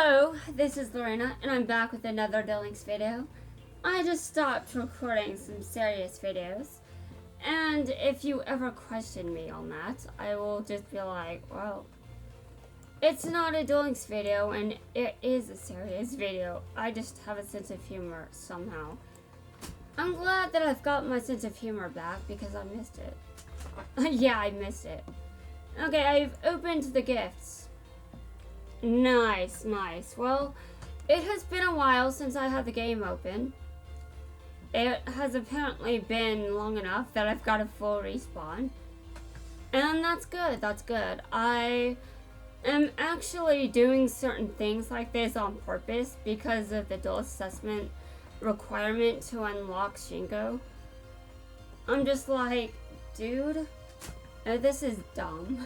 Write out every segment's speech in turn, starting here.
Hello, this is Lorena, and I'm back with another Links video. I just stopped recording some serious videos, and if you ever question me on that, I will just be like, well, it's not a Links video, and it is a serious video. I just have a sense of humor somehow. I'm glad that I've got my sense of humor back because I missed it. Yeah, I missed it. Okay, I've opened the gifts. Nice. Well, it has been a while since I had the game open. It has apparently been long enough that I've got a full respawn. And that's good. I am actually doing certain things like this on purpose because of the dual assessment requirement to unlock Shingo. I'm just like, dude, this is dumb.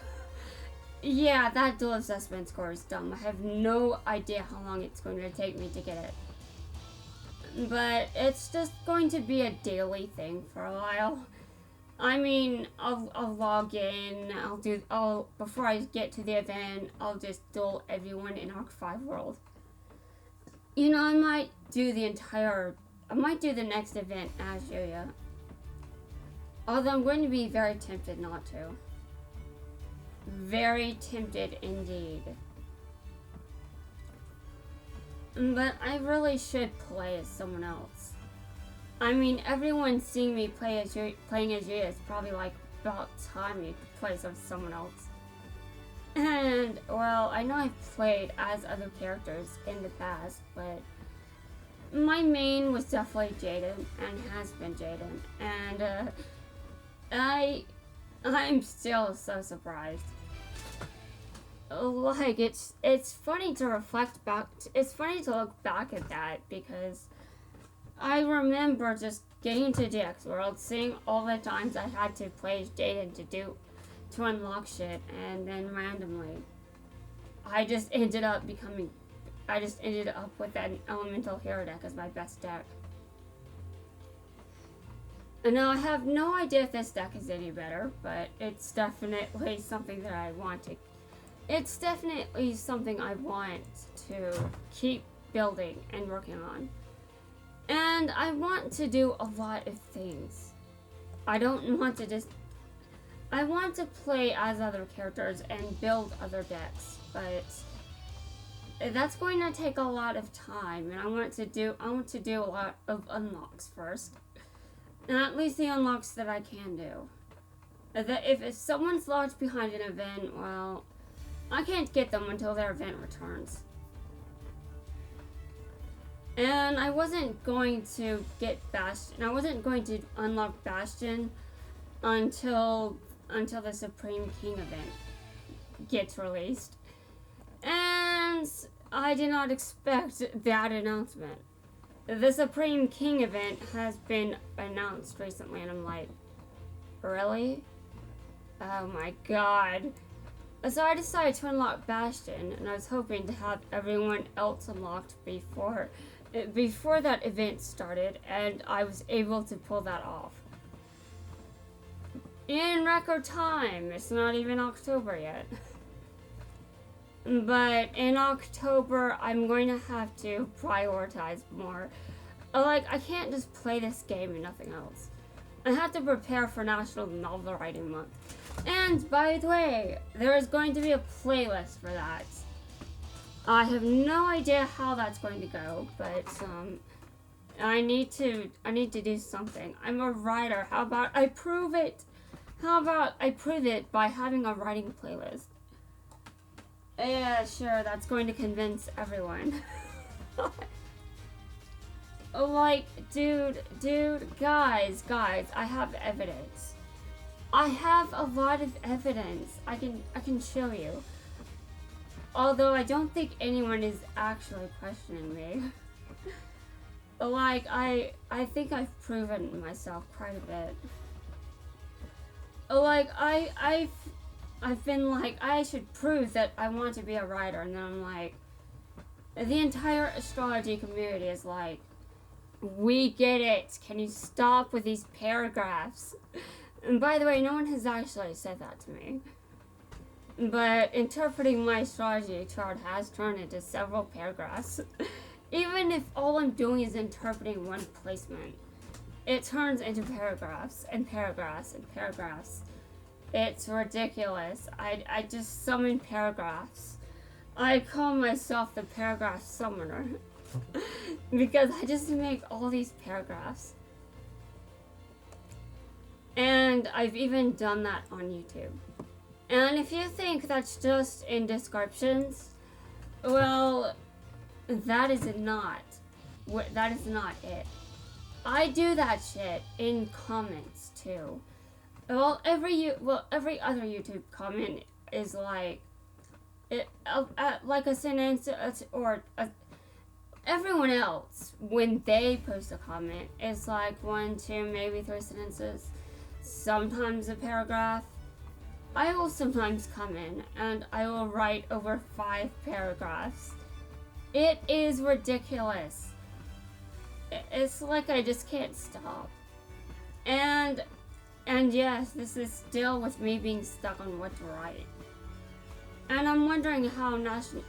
Yeah, that dual assessment score is dumb. I have no idea how long it's going to take me to get it. But it's just going to be a daily thing for a while. I mean, I'll log in, before I get to the event, I'll just duel everyone in Arc 5 World. You know, I might do the next event as Yuya. Although I'm going to be very tempted not to. Very tempted indeed. But I really should play as someone else. I mean, everyone seeing me playing as Yuya is probably like, about time you play as someone else. And, well, I know I've played as other characters in the past, but my main was definitely Jaden, and has been Jaden. And, I'm still so surprised. Like, it's funny to reflect back, it's funny to look back at that, because I remember just getting to DX World, seeing all the times I had to play Jaden to unlock shit, and then randomly, I just ended up with an Elemental Hero deck as my best deck. And now I have no idea if this deck is any better, but it's definitely something that I want to. It's definitely something I want to keep building and working on. And I want to do a lot of things. I don't want to just. I want to play as other characters and build other decks, but that's going to take a lot of time, and I want to do a lot of unlocks first. And at least the unlocks that I can do. If someone's locked behind an event, well, I can't get them until their event returns. And I wasn't going to get Bastion. I wasn't going to unlock Bastion until the Supreme King event gets released. And I did not expect that announcement. The Supreme King event has been announced recently, and I'm like, really? Oh my god. So I decided to unlock Bastion, and I was hoping to have everyone else unlocked before that event started, and I was able to pull that off. In record time. It's not even October yet. But in October, I'm going to have to prioritize more. Like, I can't just play this game and nothing else. I have to prepare for National Novel Writing Month. And, by the way, there is going to be a playlist for that. I have no idea how that's going to go, but, I need to do something. I'm a writer. How about I prove it? How about I prove it by having a writing playlist? Yeah, sure, that's going to convince everyone. Like, dude, guys, I have evidence. I have a lot of evidence. I can show you. Although I don't think anyone is actually questioning me. Like, I think I've proven myself quite a bit. Like, I've been like, I should prove that I want to be a writer, and then I'm like, the entire astrology community is like, we get it. Can you stop with these paragraphs? And by the way, no one has actually said that to me. but interpreting my astrology chart has turned into several paragraphs. Even if all I'm doing is interpreting one placement, it turns into paragraphs and paragraphs and paragraphs. It's ridiculous. I just summon paragraphs. I call myself the paragraph summoner because I just make all these paragraphs. And I've even done that on YouTube. And if you think that's just in descriptions, well, that is not it. I do that shit in comments too. Well, every other YouTube comment is like a sentence, or everyone else, when they post a comment, it's like 1, 2, maybe 3 sentences, sometimes a paragraph. I will sometimes come in and I will write over 5 paragraphs. It is ridiculous. It's like I just can't stop. And yes, this is still with me being stuck on what to write. And I'm wondering how National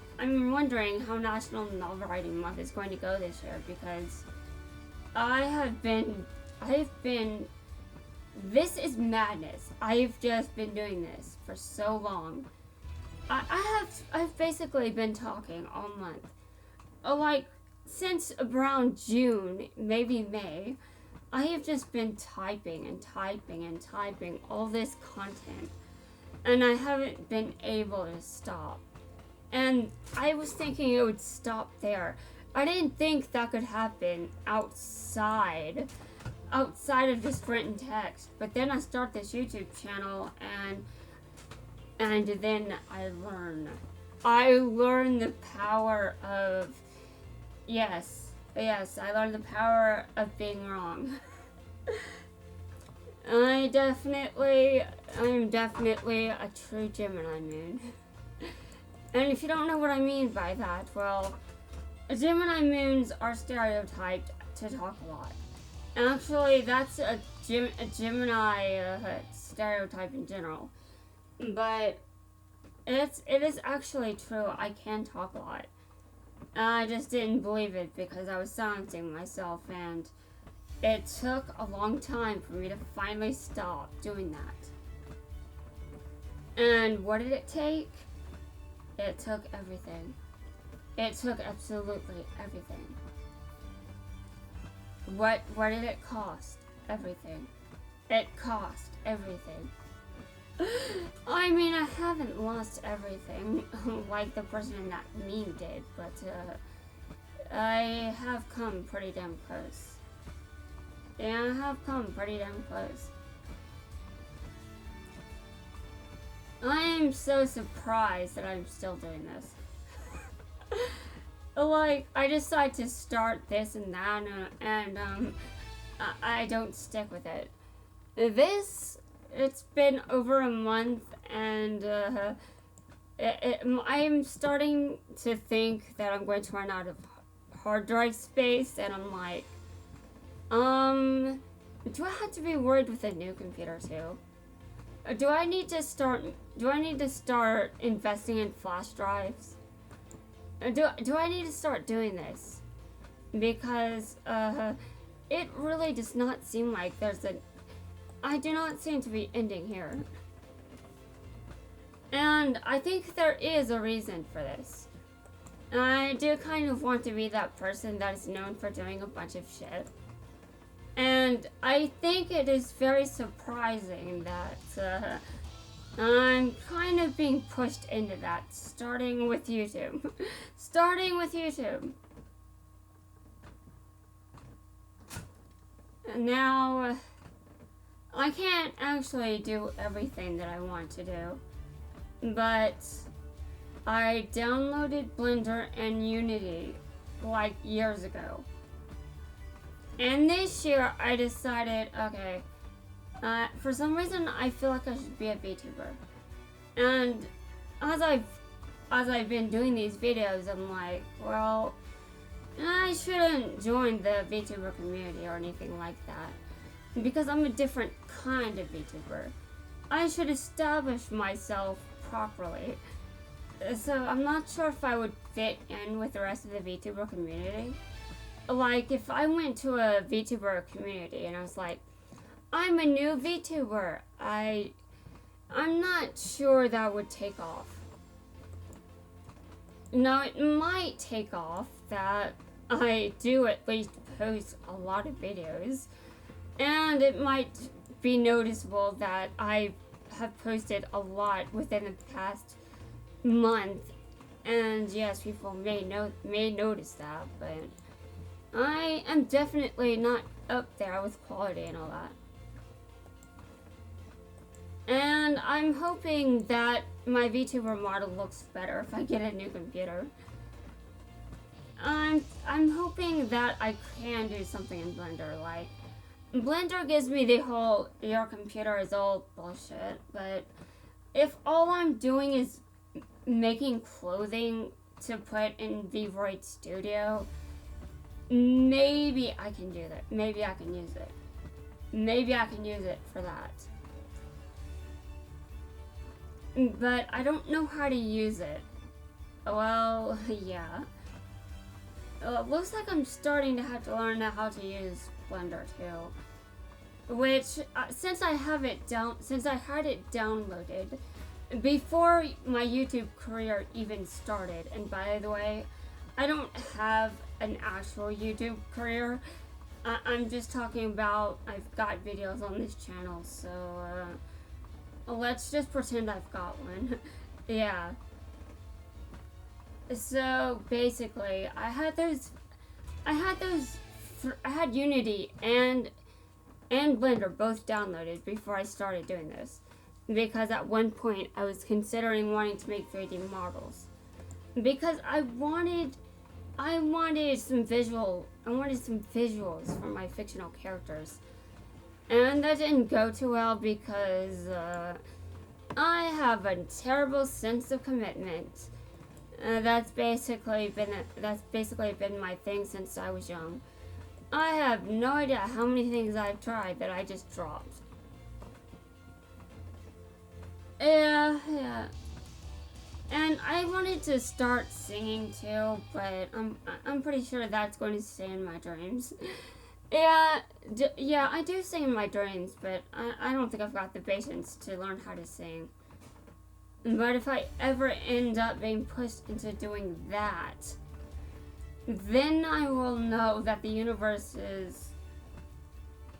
Novel Writing Month is going to go this year, because this is madness. I've just been doing this for so long. I've basically been talking all month. Like, since around June, maybe May, I have just been typing and typing and typing all this content. And I haven't been able to stop. And I was thinking it would stop there. I didn't think that could happen outside of just written text. But then I start this YouTube channel, and then I learn the power of, yes, I learned the power of being wrong. I'm definitely a true Gemini moon. And if you don't know what I mean by that, well, Gemini moons are stereotyped to talk a lot. Actually, that's a Gemini stereotype in general. But it is actually true. I can talk a lot. I just didn't believe it because I was silencing myself, and it took a long time for me to finally stop doing that. And what did it take? It took everything. It took absolutely everything. What did it cost? Everything. It cost everything. I mean, I haven't lost everything like the person in that meme did, but I have come pretty damn close. Yeah, I have come pretty damn close. I am so surprised that I'm still doing this. Like, I decide to start this and that, and I don't stick with it. It's been over a month, and I'm starting to think that I'm going to run out of hard drive space, and I'm like, do I have to be worried with a new computer too? Do I need to start investing in flash drives? Do I need to start doing this? Because it really does not seem like I do not seem to be ending here. And I think there is a reason for this. I do kind of want to be that person that is known for doing a bunch of shit. And I think it is very surprising that I'm kind of being pushed into that, starting with YouTube. And now, I can't actually do everything that I want to do, but I downloaded Blender and Unity like years ago. And this year I decided, okay, for some reason I feel like I should be a VTuber. And as I've been doing these videos, I'm like, well, I shouldn't join the VTuber community or anything like that, because I'm a different kind of VTuber. I should establish myself properly. So I'm not sure if I would fit in with the rest of the VTuber community. Like, if I went to a VTuber community and I was like, I'm a new VTuber, I'm not sure that would take off. Now, it might take off that I do at least post a lot of videos, and it might be noticeable that I have posted a lot within the past month, and yes, people may notice that, but I am definitely not up there with quality and all that. And I'm hoping that my VTuber model looks better if I get a new computer. I'm hoping that I can do something in Blender. Like, Blender gives me the whole your computer is all bullshit, but if all I'm doing is making clothing to put in VVoid Studio, maybe I can do that. Maybe I can use it. Maybe I can use it for that. But I don't know how to use it. Well, yeah. Looks like I'm starting to have to learn how to use Blender too. Which, since I had it downloaded before my YouTube career even started, and by the way, I don't have an actual YouTube career. I'm just talking about I've got videos on this channel, so let's just pretend I've got one. Yeah. So basically, I had Unity and Blender both downloaded before I started doing this, because at one point I was considering wanting to make 3D models, because I wanted some visuals for my fictional characters, and that didn't go too well because I have a terrible sense of commitment. That's basically been my thing since I was young. I have no idea how many things I've tried that I just dropped. Yeah. And I wanted to start singing too, but I'm pretty sure that's going to stay in my dreams. Yeah, I do sing in my dreams, but I don't think I've got the patience to learn how to sing. But if I ever end up being pushed into doing that, then I will know that the universe is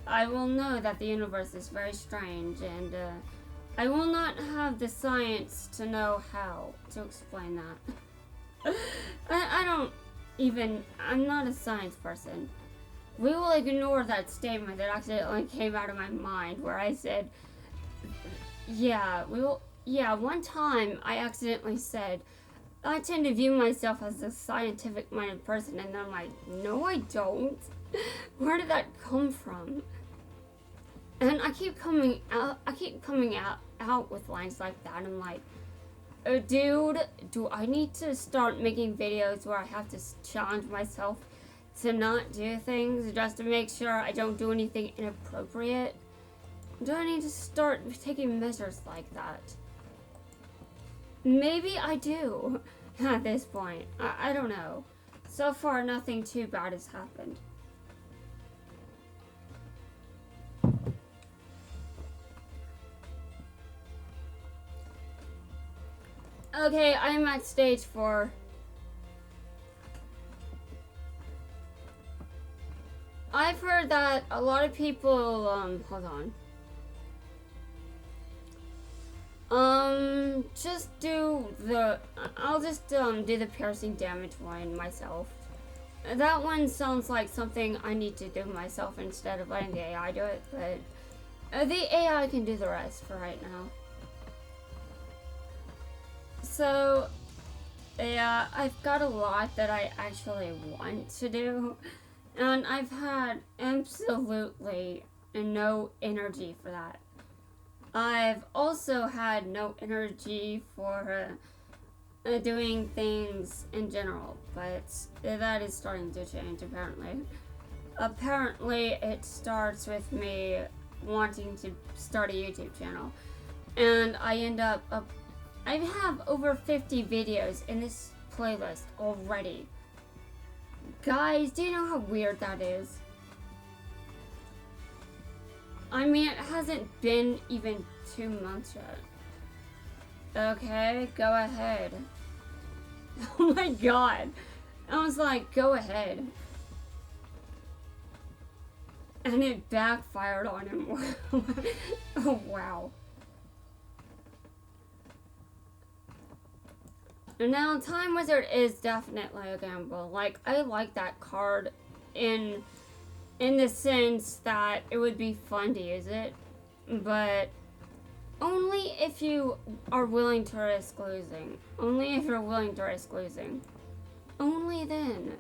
very strange, and I will not have the science to know how to explain that. I'm not a science person. We will ignore that statement that accidentally came out of my mind where I said, one time I accidentally said, I tend to view myself as a scientific-minded person, and I'm like, no, I don't. Where did that come from? And I keep coming out with lines like that, and I'm like, dude, do I need to start making videos where I have to challenge myself to not do things just to make sure I don't do anything inappropriate? Do I need to start taking measures like that? Maybe I do at this point. I don't know. So far, nothing too bad has happened. Okay, I'm at stage 4. I've heard that a lot of people, hold on. I'll just do the piercing damage one myself. That one sounds like something I need to do myself instead of letting the AI do it, but the AI can do the rest for right now. So, yeah, I've got a lot that I actually want to do, and I've had absolutely no energy for that. I've also had no energy for doing things in general, but that is starting to change apparently. Apparently it starts with me wanting to start a YouTube channel, and I end up I have over 50 videos in this playlist already. Guys, do you know how weird that is? I mean, it hasn't been even 2 months yet. Okay, go ahead. Oh my god. I was like, go ahead. And it backfired on him. Oh, wow. Now, Time Wizard is definitely a gamble. Like, I like that card in the sense that it would be fun to use it, but only if you are willing to risk losing. Only if you're willing to risk losing. Only then.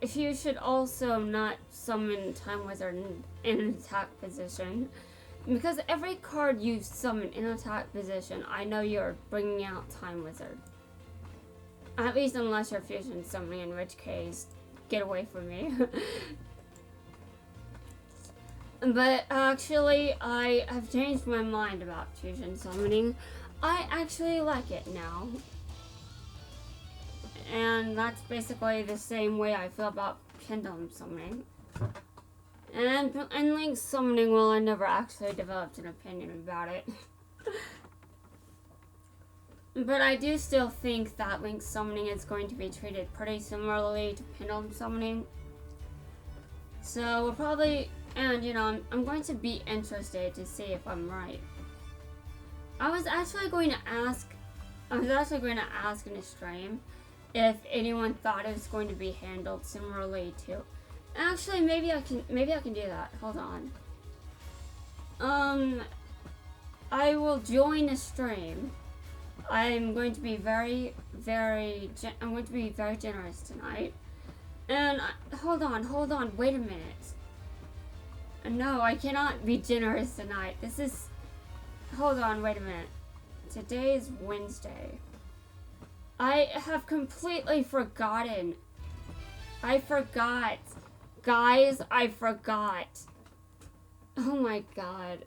If you should also not summon Time Wizard in an attack position. Because every card you summon in attack position, I know you're bringing out Time Wizard. At least unless you're fusion summoning, in which case, get away from me. But actually, I have changed my mind about fusion summoning. I actually like it now. And that's basically the same way I feel about pendulum summoning. And Link summoning, well, I never actually developed an opinion about it. But I do still think that Link summoning is going to be treated pretty similarly to pendulum summoning. So we'll probably, and you know, I'm going to be interested to see if I'm right. I was actually going to ask in a stream if anyone thought it was going to be handled similarly to. Actually, maybe I can do that. Hold on. I will join the stream. I'm going to be very generous tonight. And hold on, wait a minute. No, I cannot be generous tonight. Hold on, wait a minute. Today is Wednesday. I have completely forgotten. I forgot. Guys, I forgot. Oh my god.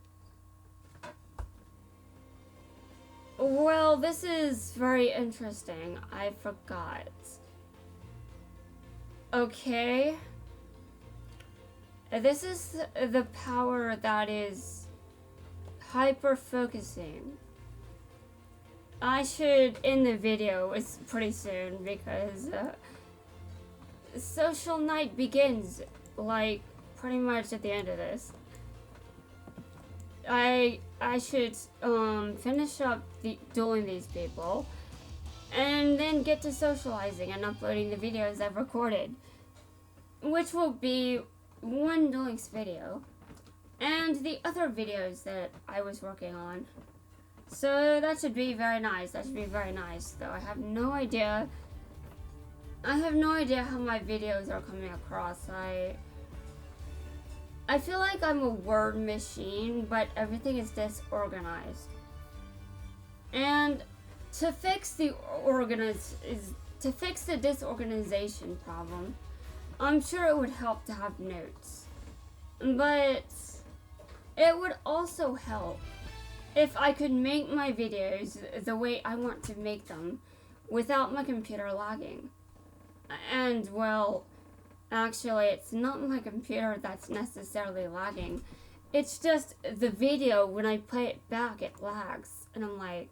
Well, this is very interesting. I forgot. Okay. This is the power that is hyper-focusing. I should end the video pretty soon because social night begins like pretty much at the end of this. I should finish up dueling these people and then get to socializing and uploading the videos I've recorded, which will be one dueling's video and the other videos that I was working on. So that should be very nice. Though I have no idea how my videos are coming across. I feel like I'm a word machine, but everything is disorganized. And to fix the disorganization problem, I'm sure it would help to have notes. But it would also help if I could make my videos the way I want to make them without my computer lagging. And well, actually, it's not my computer that's necessarily lagging. It's just the video, when I play it back, it lags. And I'm like,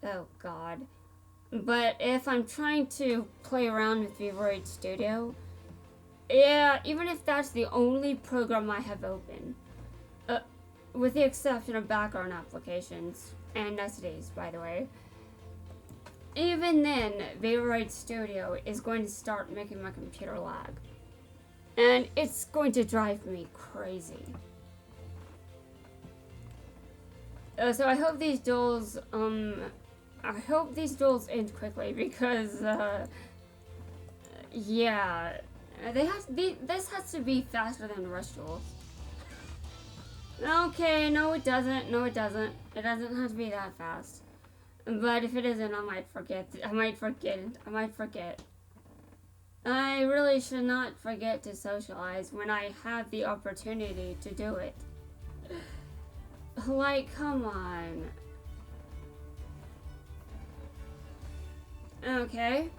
oh god. But if I'm trying to play around with Vivroid Studio, yeah, even if that's the only program I have open, with the exception of background applications, and necessities, by the way, even then, Vivroid Studio is going to start making my computer lag. And it's going to drive me crazy. So I hope these duels, end quickly because, yeah, this has to be faster than rush duels. Okay, no it doesn't. It doesn't have to be that fast. But if it isn't, I might forget. I really should not forget to socialize when I have the opportunity to do it. Like, come on. Okay.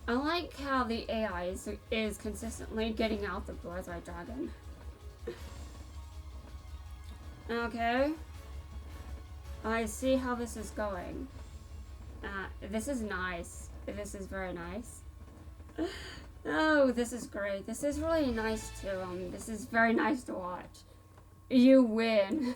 I like how the AI is consistently getting out the Bullseye Dragon. Okay. I see how this is going. This is nice. This is very nice. Oh, this is great. This is really nice too. This is very nice to watch. You win.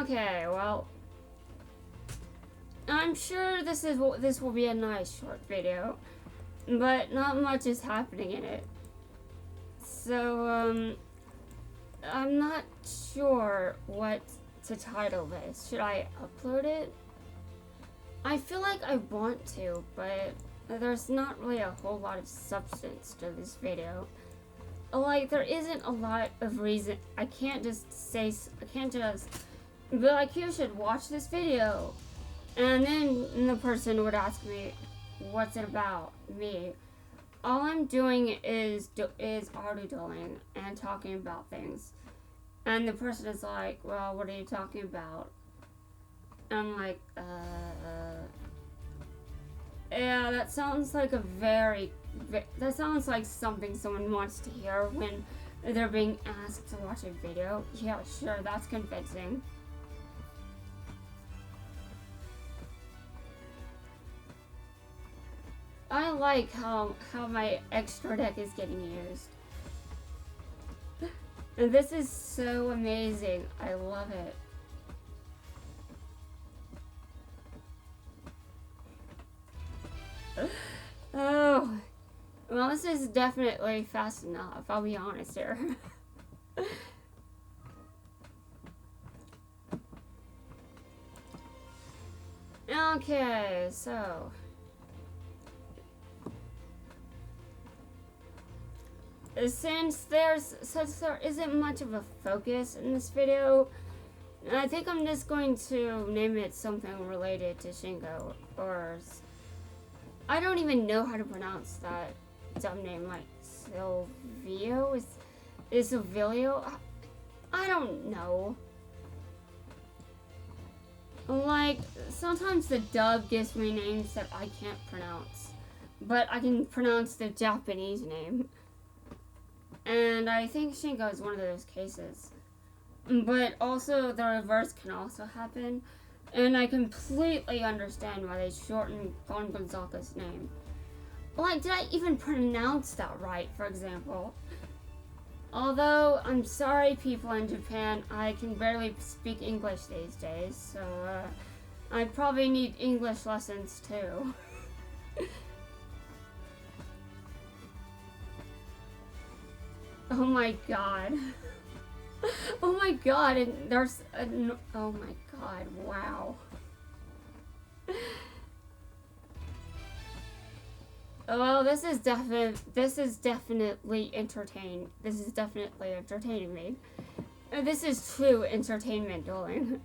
Okay, well, I'm sure this will be a nice short video, but not much is happening in it. So I'm not sure what to title this. Should I upload it? I feel like I want to, but there's not really a whole lot of substance to this video. Like, there isn't a lot of reason. I can't just be like, you should watch this video. And then the person would ask me, what's it about? Me. All I'm doing is audio-doing and talking about things. And the person is like, well, what are you talking about? And I'm like, yeah, that sounds like that sounds like something someone wants to hear when they're being asked to watch a video. Yeah, sure, that's convincing. I like how my extra deck is getting used. And this is so amazing. I love it. Oh, well, this is definitely fast enough. I'll be honest here. Okay, so since there isn't much of a focus in this video, I think I'm just going to name it something related to Shingo, or I don't even know how to pronounce that dumb name, like Sylvio? Is Sylvio? I don't know. Like, sometimes the dub gives me names that I can't pronounce, but I can pronounce the Japanese name. And I think Shingo is one of those cases. But also, the reverse can also happen. And I completely understand why they shortened Gon Gonzaga's name. Like, did I even pronounce that right, for example? Although, I'm sorry, people in Japan, I can barely speak English these days, so I probably need English lessons too. Oh my god. Oh my god, and there's oh my god, wow. Well, this is definitely entertaining. This is definitely entertaining me. This is true entertainment dueling.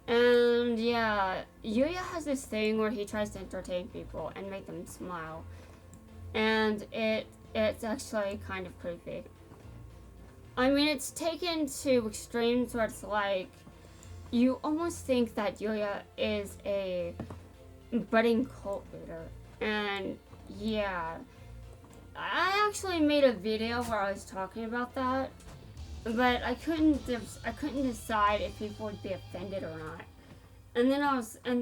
And yeah, Yuya has this thing where he tries to entertain people and make them smile. And it's actually kind of creepy. I mean, it's taken to extremes where it's like, you almost think that Yuya is a budding cult leader. And yeah, I actually made a video where I was talking about that, but I couldn't decide if people would be offended or not. And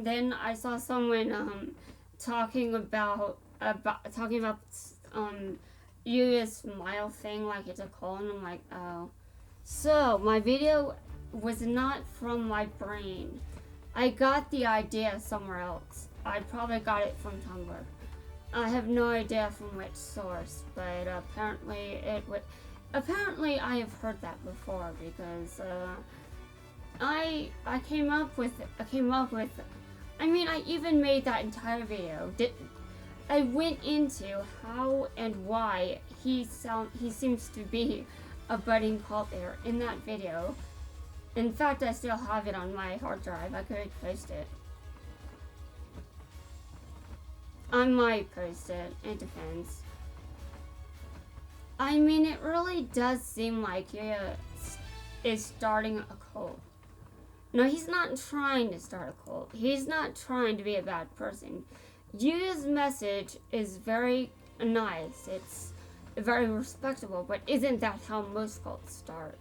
then I saw someone talking about Yuya's smile thing like it's a colon. I'm like, oh. So my video was not from my brain. I got the idea somewhere else. I probably got it from Tumblr. I have no idea from which source, but apparently I have heard that before because I came up with I mean, I even made that entire video. I went into how and why he seems to be a budding cult leader in that video. In fact, I still have it on my hard drive. I could post it. I might post it. It depends. I mean, it really does seem like Yuya is starting a cult. No, he's not trying to start a cult. He's not trying to be a bad person. Yuya's message is very nice. It's very respectable, but isn't that how most cults start?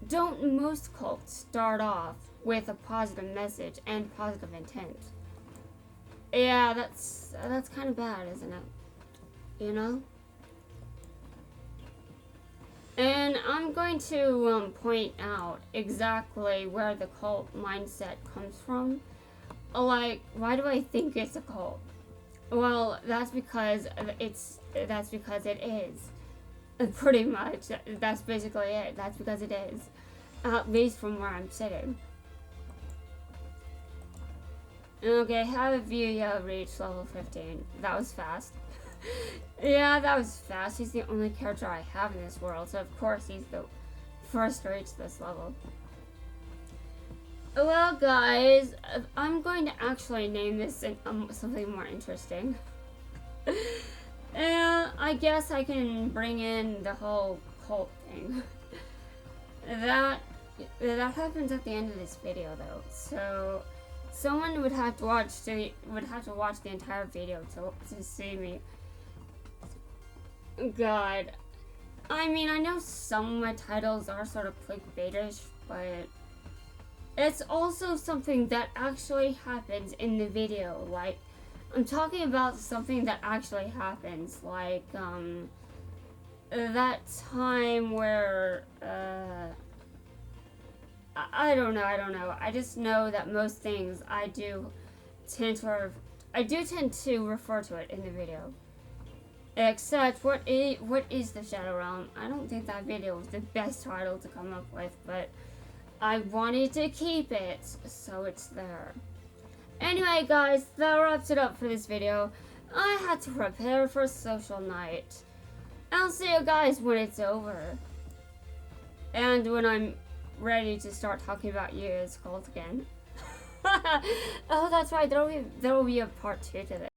Don't most cults start off with a positive message and positive intent? Yeah, that's kind of bad, isn't it? You know? And I'm going to point out exactly where the cult mindset comes from. Like, why do I think it's a cult? Well, that's because it is. Pretty much. That's basically it. That's because it is. At least from where I'm sitting. Okay, how did Yuya reach level 15? That was fast. Yeah, that was fast. He's the only character I have in this world, so of course he's the first to reach this level. Well, guys, I'm going to actually name this something more interesting. I guess I can bring in the whole cult thing. That happens at the end of this video, though. So someone would have to watch the entire video to see me. God, I mean, I know some of my titles are sort of clickbaitish, but it's also something that actually happens in the video. Like, I'm talking about something that actually happens, like that time where I don't know. I just know that most things I do tend to refer to it in the video. Except, what is the Shadow Realm? I don't think that video was the best title to come up with, but I wanted to keep it, so it's there. Anyway, guys, that wraps it up for this video. I had to prepare for social night. I'll see you guys when it's over. And when I'm ready to start talking about Yuya's cult again. Oh, that's right, there will be a part 2 to this.